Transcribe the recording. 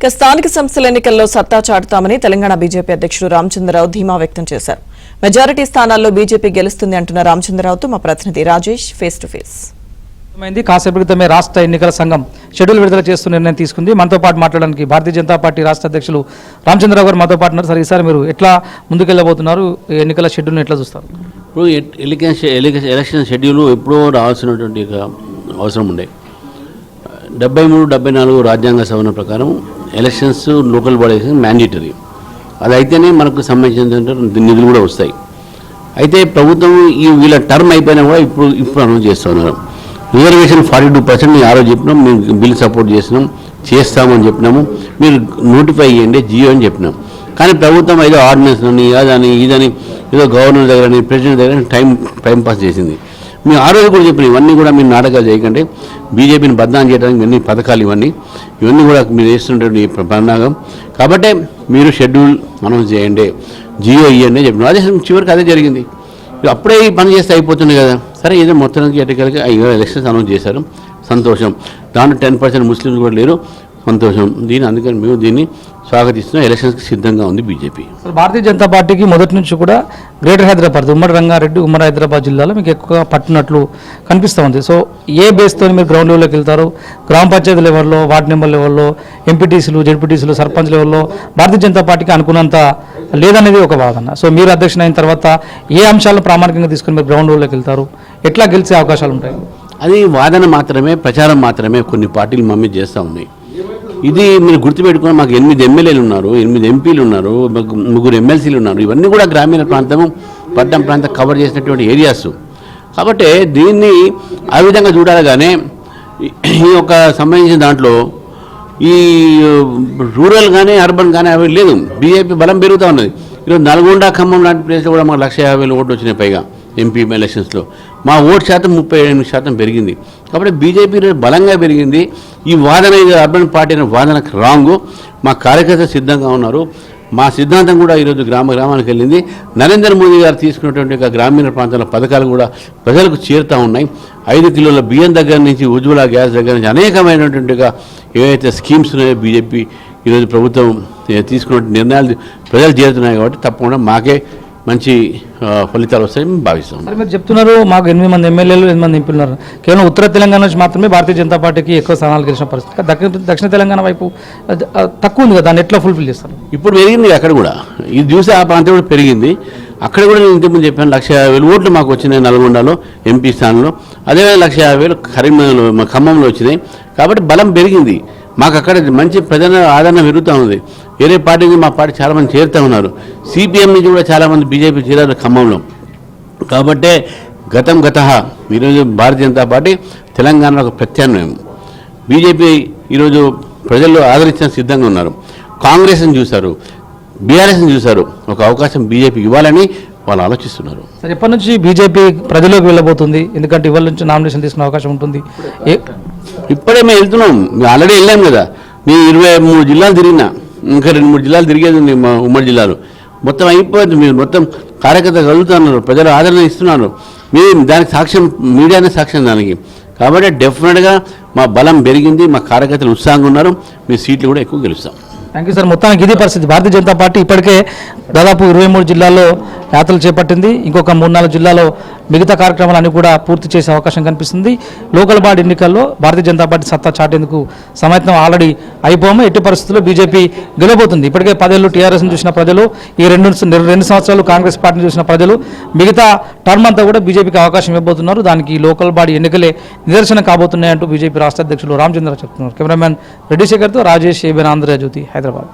స్థానిక సంస్థల ఎన్నికల్లో సత్తా చాటుతామని తెలంగాణ బీజేపీ అధ్యక్షుడు రామచంద్రరావు ధీమా వ్యక్తం చేశారు. మెజారిటీ స్థానాల్లో బీజేపీ గెలుస్తుంది అంటున్న రామచంద్రరావుతో మా ప్రతినిధి రాజేష్ ఫేస్ టు ఫేస్. కాసేపటి క్రితమే రాష్ట్ర ఎన్నికల సంఘం షెడ్యూల్ విడుదల చేస్తూ నిర్ణయం తీసుకుంది. మనతో పాటు మాట్లాడడానికి భారతీయ జనతా పార్టీ రాష్ట్ర అధ్యక్షులు రామచంద్రరావు గారు మాతో పాటు ఉన్నారు. సార్, ఈసారి మీరు ఎట్లా ముందుకెళ్ళబోతున్నారు? ఎన్నికల షెడ్యూల్ని ఎట్లా చూస్తారు? ఇప్పుడు ఎలక్షన్ షెడ్యూల్ ఎప్పుడో రావాల్సినటువంటి అవసరం ఉండే 73, 74 రాజ్యాంగ సవరణ ప్రకారం elections local body election mandatory. అది అయితేనే మనకు సంబంధించిన నిధులు కూడా వస్తాయి. అయితే ప్రభుత్వం వీళ్ళ టర్మ్ అయిపోయినా కూడా ఇప్పుడు అనౌన్స్ చేస్తున్నారు. రిజర్వేషన్ 42% ఆ రోజు చెప్పినాం, మేము బిల్ సపోర్ట్ చేస్తామని చెప్పినాము. మీరు నోటిఫై చేయండి జియో అని చెప్పినాం. కానీ ప్రభుత్వం ఏదో ఆర్డినెన్స్ అని అదని ఇదని ఏదో గవర్నర్ దగ్గర ప్రెసిడెంట్ దగ్గర టైం పాస్ చేసింది. మేము ఆ రోజు కూడా చెప్పిన ఇవన్నీ కూడా మీరు నాటకాలు చేయకండి, బీజేపీని బద్నాం చేయడానికి ఇవన్నీ పథకాలు ఇవన్నీ కూడా మీరు వేస్తున్నటువంటి పరిణామం. కాబట్టి మీరు షెడ్యూల్ అనౌన్స్ చేయండి, జియో ఇవ్వండి చెప్పినాం. అదే చివరికి అదే జరిగింది. అప్పుడే ఈ పని చేస్తే అయిపోతుంది కదా. సరే, ఏదో మొత్తానికి ఎన్నికలకి ఎలక్షన్స్ అనౌన్స్ చేశారు, సంతోషం. దాంట్లో 10% ముస్లింలు కూడా లేరు, సంతోషం. అందుకని మేము దీన్ని స్వాగతిస్తున్నాం. ఎలక్షన్స్కి సిద్ధంగా ఉంది బీజేపీ. భారతీయ జనతా పార్టీకి మొదటి నుంచి కూడా గ్రేటర్ హైదరాబాద్, ఉమ్మడి రంగారెడ్డి, ఉమ్మడి హైదరాబాద్ జిల్లాలో మీకు ఎక్కువగా పట్టునట్లు కనిపిస్తూ ఉంది. సో ఏ బేస్తో మీరు గ్రౌండ్ లెవెల్లోకి వెళ్తారు? గ్రామ పంచాయతీ లెవెల్లో, వార్డు నెంబర్ లెవెల్లో, ఎంపీటీసీలు, జెడ్పీటీసీలు, సర్పంచ్ లెవెల్లో భారతీయ జనతా పార్టీకి అనుకున్నంత లేదనేది ఒక వాదన. సో మీరు అధ్యక్షుడు అయిన తర్వాత ఏ అంశాలను ప్రామాణికంగా తీసుకుని మీరు గ్రౌండ్ లెవెల్లోకి వెళ్తారు? ఎట్లా గెలిచే అవకాశాలు ఉంటాయి? అది వాదన మాత్రమే, ప్రచారం మాత్రమే కొన్ని పార్టీలు మమ్మీ చేస్తూ ఉన్నాయి. ఇది మీరు గుర్తుపెట్టుకుని మాకు 8 ఎమ్మెల్యేలు ఉన్నారు, 8 ఎంపీలు ఉన్నారు, 3 ఎమ్మెల్సీలు ఉన్నారు. ఇవన్నీ కూడా గ్రామీణ ప్రాంతము, పట్టణ ప్రాంతం కవర్ చేసినటువంటి ఏరియాస్. కాబట్టి దీన్ని ఆ విధంగా చూడాలి. కానీ ఈ యొక్క సంబంధించిన దాంట్లో ఈ రూరల్ కానీ అర్బన్ కానీ అవి లేదు. బీజేపీ బలం పెరుగుతూ ఉన్నది. ఈరోజు నల్గొండ, ఖమ్మం లాంటి ప్లేస్లో కూడా మాకు 150,000 ఓట్లు వచ్చినాయి పైగా ఎంపీ ఎలక్షన్స్లో. మా ఓటు శాతం 38% పెరిగింది. కాబట్టి బీజేపీ బలంగా పెరిగింది. ఈ వాదన, ఇది అర్బన్ పార్టీ అనే వాదనకు రాంగు. మా కార్యకర్తలు సిద్ధంగా ఉన్నారు. మా సిద్ధాంతం కూడా ఈరోజు గ్రామానికి వెళ్ళింది. నరేంద్ర మోదీ గారు తీసుకున్నటువంటి గ్రామీణ ప్రాంతాల పథకాలు కూడా ప్రజలకు చేరుతూ ఉన్నాయి. 5 కిలోల బియ్యం దగ్గర నుంచి, ఉజ్వల గ్యాస్ దగ్గర నుంచి అనేకమైనటువంటిగా ఏవైతే స్కీమ్స్ ఉన్నాయో బీజేపీ ఈరోజు ప్రభుత్వం తీసుకున్న నిర్ణయాలు ప్రజలు చేరుతున్నాయి. కాబట్టి తప్పకుండా మాకే మంచి ఫలితాలు వస్తాయని మేము భావిస్తాం. మీరు చెప్తున్నారు మాకు 8 మంది ఎమ్మెల్యేలు, 8 మంది ఎంపీలు ఉన్నారు. కేవలం ఉత్తర తెలంగాణ నుంచి మాత్రమే భారతీయ జనతా పార్టీకి ఎక్కువ స్థానాలు గెలిచిన పరిస్థితి. దక్షిణ తెలంగాణ వైపు తక్కువ ఉంది కదా, దాన్ని ఎట్లా ఫుల్ఫిల్ చేస్తారు? ఇప్పుడు పెరిగింది అక్కడ కూడా. ఇది చూసి ఆ ప్రాంతం కూడా పెరిగింది. అక్కడ కూడా నేను ఇంతకుముందు చెప్పాను, 150,000 ఓట్లు మాకు వచ్చినాయి నల్గొండలో ఎంపీ స్థానంలో. అదేవిధంగా 150,000 కరీంనగర్లో, ఖమ్మంలో వచ్చినాయి. కాబట్టి బలం పెరిగింది. మాకు అక్కడ మంచి ప్రజల ఆదరణ పెరుగుతూ ఉంది. వేరే పార్టీకి మా పార్టీ చాలామంది చేరుతూ ఉన్నారు. సిపిఎం నుంచి కూడా చాలామంది బీజేపీ చేరారు ఖమ్మంలో. కాబట్టే గత ఈరోజు భారతీయ జనతా పార్టీ తెలంగాణలో ఒక ప్రత్యామ్నాయం. బీజేపీ ఈరోజు ప్రజల్లో ఆదరించిన సిద్ధంగా ఉన్నారు. కాంగ్రెస్ని చూశారు, బీఆర్ఎస్ని చూశారు. ఒక అవకాశం బీజేపీ ఇవ్వాలని వాళ్ళు ఆలోచిస్తున్నారు. సరే, ఎప్పటి నుంచి బీజేపీ ప్రజలోకి వెళ్ళబోతుంది? ఎందుకంటే ఇవాళ నుంచి నామినేషన్ తీసుకునే అవకాశం ఉంటుంది. ఇప్పుడే మేము వెళ్తున్నాం, మేము ఆల్రెడీ వెళ్ళాం కదా. మేము 23 జిల్లాలు తిరిగినా, ఇంకా 2-3 జిల్లాలు తిరిగేది ఉంది మా ఉమ్మడి జిల్లాలో. మొత్తం అయిపోయింది. మీరు మొత్తం కార్యకర్తలు కలుగుతున్నారు, ప్రజలు ఆదరణ ఇస్తున్నారు. మేము దానికి సాక్ష్యం, మీడియానే సాక్ష్యం దానికి. కాబట్టి డెఫినెట్గా మా బలం పెరిగింది, మా కార్యకర్తలు ఉత్సాహంగా ఉన్నారు. మీ సీట్లు కూడా ఎక్కువ గెలుస్తాం. Thank you sir. మొత్తానికి ఇది పరిస్థితి. భారతీయ జనతా పార్టీ ఇప్పటికే దాదాపు 23 జిల్లాల్లో యాత్రలు చేపట్టింది. ఇంకొక 3-4 జిల్లాలో మిగతా కార్యక్రమాలన్నీ కూడా పూర్తి చేసే అవకాశం కనిపిస్తుంది. లోకల్ బాడీ ఎన్నికల్లో భారతీయ జనతా పార్టీ సత్తా చాటేందుకు సమాయత్నం ఆల్రెడీ అయిపోయాము. ఎట్టి పరిస్థితుల్లో బీజేపీ గెలబోతుంది. ఇప్పటికే 10 ఏళ్ళు టీఆర్ఎస్ని చూసిన ప్రజలు, ఈ 2 సంవత్సరాలు కాంగ్రెస్ పార్టీని చూసిన ప్రజలు, మిగతా టర్మ్ అంతా కూడా బీజేపీకి అవకాశం ఇవ్వబోతున్నారు. దానికి లోకల్ బాడీ ఎన్నికలే నిదర్శనం కాబోతున్నాయంటూ బీజేపీ రాష్ట్ర అధ్యక్షులు రామచంద్ర చెప్తున్నారు. కెమెరామ్యాన్ రెడ్డి శేఖర్తో రాజేష్, ఏబిఎన్ ఆంధ్రజ్యోతి, హైదరాబాద్.